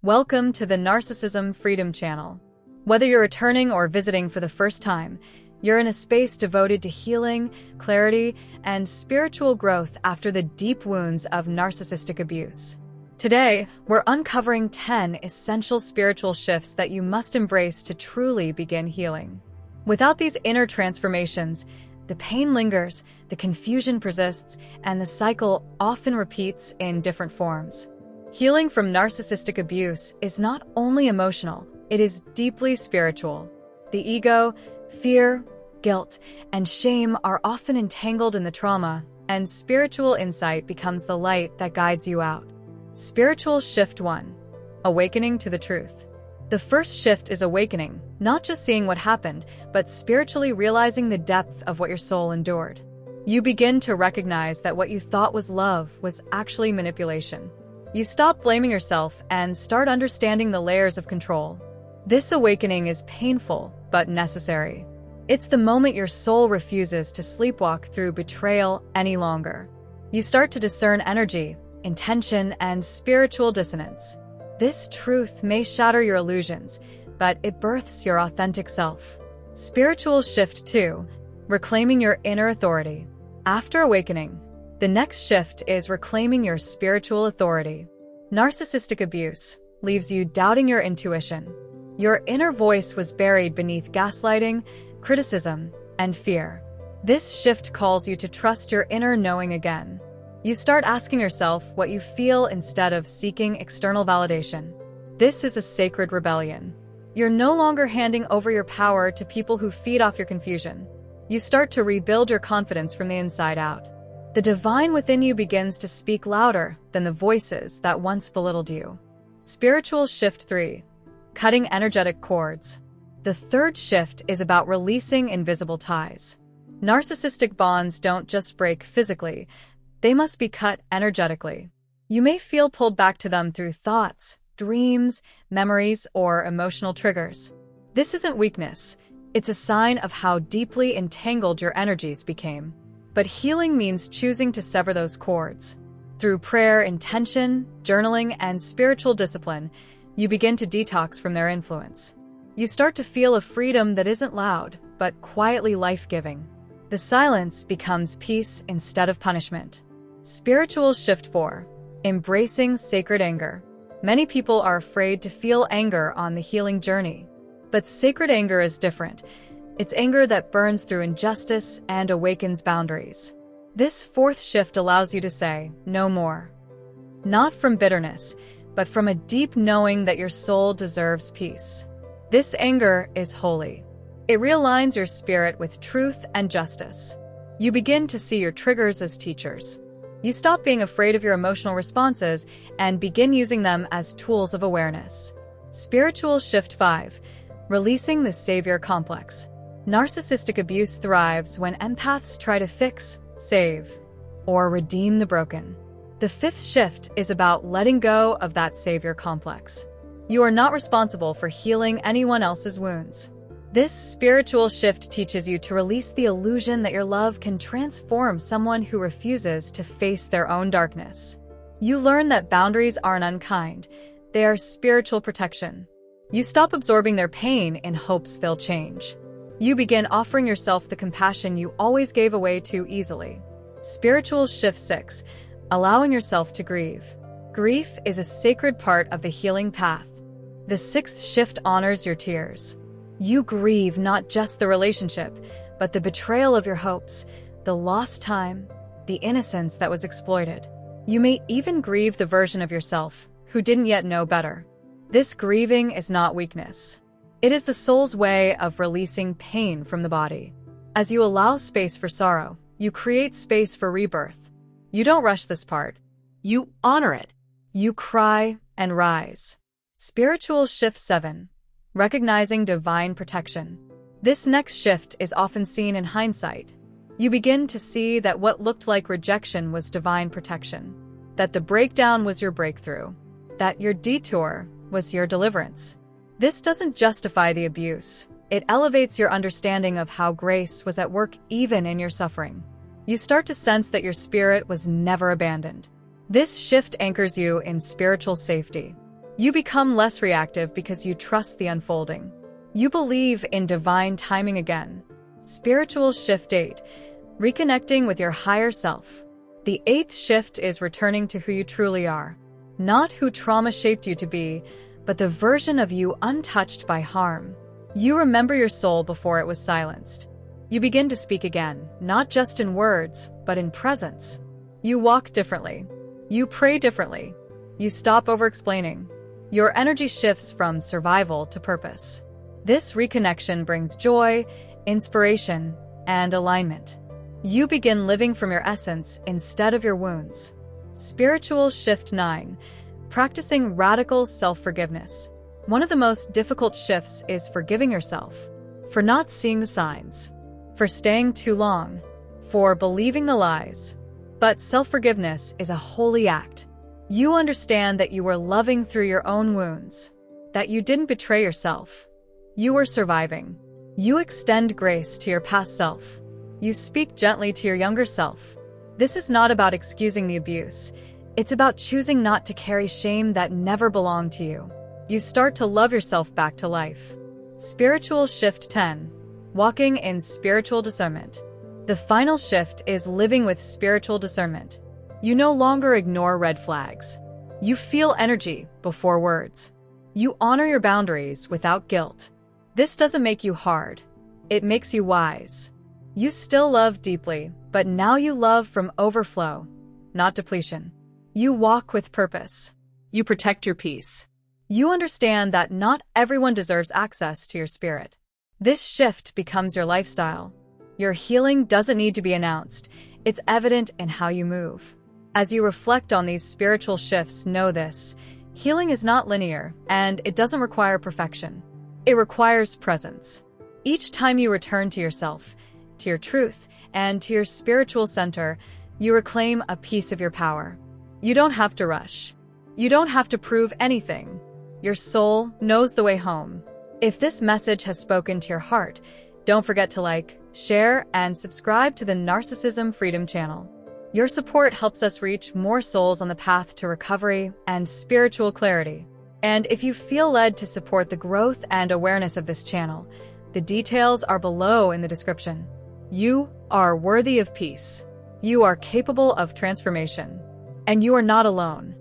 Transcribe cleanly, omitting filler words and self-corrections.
Welcome to the Narcissism Freedom channel. Whether you're returning or visiting for the first time, you're in a space devoted to healing, clarity, and spiritual growth after the deep wounds of narcissistic abuse. Today, we're uncovering 10 essential spiritual shifts that you must embrace to truly begin healing. Without these inner transformations, the pain lingers, the confusion persists, and the cycle often repeats in different forms. Healing from narcissistic abuse is not only emotional, it is deeply spiritual. The ego, fear, guilt, and shame are often entangled in the trauma, and spiritual insight becomes the light that guides you out. Spiritual Shift 1. Awakening to the truth. The first shift is awakening, not just seeing what happened, but spiritually realizing the depth of what your soul endured. You begin to recognize that what you thought was love was actually manipulation. You stop blaming yourself and start understanding the layers of control. This awakening is painful, but necessary. It's the moment your soul refuses to sleepwalk through betrayal any longer. You start to discern energy, intention, and spiritual dissonance. This truth may shatter your illusions, but it births your authentic self. Spiritual Shift 2. Reclaiming your inner authority. After awakening, the next shift is reclaiming your spiritual authority. Narcissistic abuse leaves you doubting your intuition. Your inner voice was buried beneath gaslighting, criticism, and fear. This shift calls you to trust your inner knowing again. You start asking yourself what you feel instead of seeking external validation. This is a sacred rebellion. You're no longer handing over your power to people who feed off your confusion. You start to rebuild your confidence from the inside out. The divine within you begins to speak louder than the voices that once belittled you. Spiritual Shift 3. Cutting energetic cords. The third shift is about releasing invisible ties. Narcissistic bonds don't just break physically, they must be cut energetically. You may feel pulled back to them through thoughts, dreams, memories, or emotional triggers. This isn't weakness. It's a sign of how deeply entangled your energies became. But healing means choosing to sever those cords. Through prayer, intention, journaling, and spiritual discipline, you begin to detox from their influence. You start to feel a freedom that isn't loud, but quietly life-giving. The silence becomes peace instead of punishment. Spiritual Shift 4. Embracing sacred anger. Many people are afraid to feel anger on the healing journey. But sacred anger is different. It's anger that burns through injustice and awakens boundaries. This fourth shift allows you to say, no more. Not from bitterness, but from a deep knowing that your soul deserves peace. This anger is holy. It realigns your spirit with truth and justice. You begin to see your triggers as teachers. You stop being afraid of your emotional responses and begin using them as tools of awareness. Spiritual Shift 5. Releasing the savior complex. Narcissistic abuse thrives when empaths try to fix, save, or redeem the broken. The fifth shift is about letting go of that savior complex. You are not responsible for healing anyone else's wounds. This spiritual shift teaches you to release the illusion that your love can transform someone who refuses to face their own darkness. You learn that boundaries aren't unkind, they are spiritual protection. You stop absorbing their pain in hopes they'll change. You begin offering yourself the compassion you always gave away too easily. Spiritual Shift 6. Allowing yourself to grieve. Grief is a sacred part of the healing path. The sixth shift honors your tears. You grieve not just the relationship, but the betrayal of your hopes, the lost time, the innocence that was exploited. You may even grieve the version of yourself who didn't yet know better. This grieving is not weakness. It is the soul's way of releasing pain from the body. As you allow space for sorrow, you create space for rebirth. You don't rush this part. You honor it. You cry and rise. Spiritual Shift 7. Recognizing divine protection. This next shift is often seen in hindsight. You begin to see that what looked like rejection was divine protection, that the breakdown was your breakthrough, that your detour was your deliverance. This doesn't justify the abuse. It elevates your understanding of how grace was at work even in your suffering. You start to sense that your spirit was never abandoned. This shift anchors you in spiritual safety. You become less reactive because you trust the unfolding. You believe in divine timing again. Spiritual shift 8. Reconnecting with your higher self. The 8th shift is returning to who you truly are. Not who trauma shaped you to be, but the version of you untouched by harm. You remember your soul before it was silenced. You begin to speak again, not just in words, but in presence. You walk differently. You pray differently. You stop over-explaining. Your energy shifts from survival to purpose. This reconnection brings joy, inspiration, and alignment. You begin living from your essence instead of your wounds. Spiritual shift 9. Practicing radical self-forgiveness. One of the most difficult shifts is forgiving yourself for not seeing the signs, for staying too long, for believing the lies. But self-forgiveness is a holy act. You understand that you were loving through your own wounds, that you didn't betray yourself. You were surviving. You extend grace to your past self. You speak gently to your younger self. This is not about excusing the abuse. It's about choosing not to carry shame that never belonged to you. You start to love yourself back to life. Spiritual shift 10. Walking in spiritual discernment. The final shift is living with spiritual discernment. You no longer ignore red flags. You feel energy before words. You honor your boundaries without guilt. This doesn't make you hard. It makes you wise. You still love deeply, but now you love from overflow, not depletion. You walk with purpose. You protect your peace. You understand that not everyone deserves access to your spirit. This shift becomes your lifestyle. Your healing doesn't need to be announced. It's evident in how you move. As you reflect on these spiritual shifts, know this: healing is not linear, and it doesn't require perfection. It requires presence. Each time you return to yourself, to your truth, and to your spiritual center, you reclaim a piece of your power. You don't have to rush. You don't have to prove anything. Your soul knows the way home. If this message has spoken to your heart, don't forget to like, share, and subscribe to the Narcissism Freedom channel. Your support helps us reach more souls on the path to recovery and spiritual clarity. And if you feel led to support the growth and awareness of this channel, the details are below in the description. You are worthy of peace. You are capable of transformation. And you are not alone.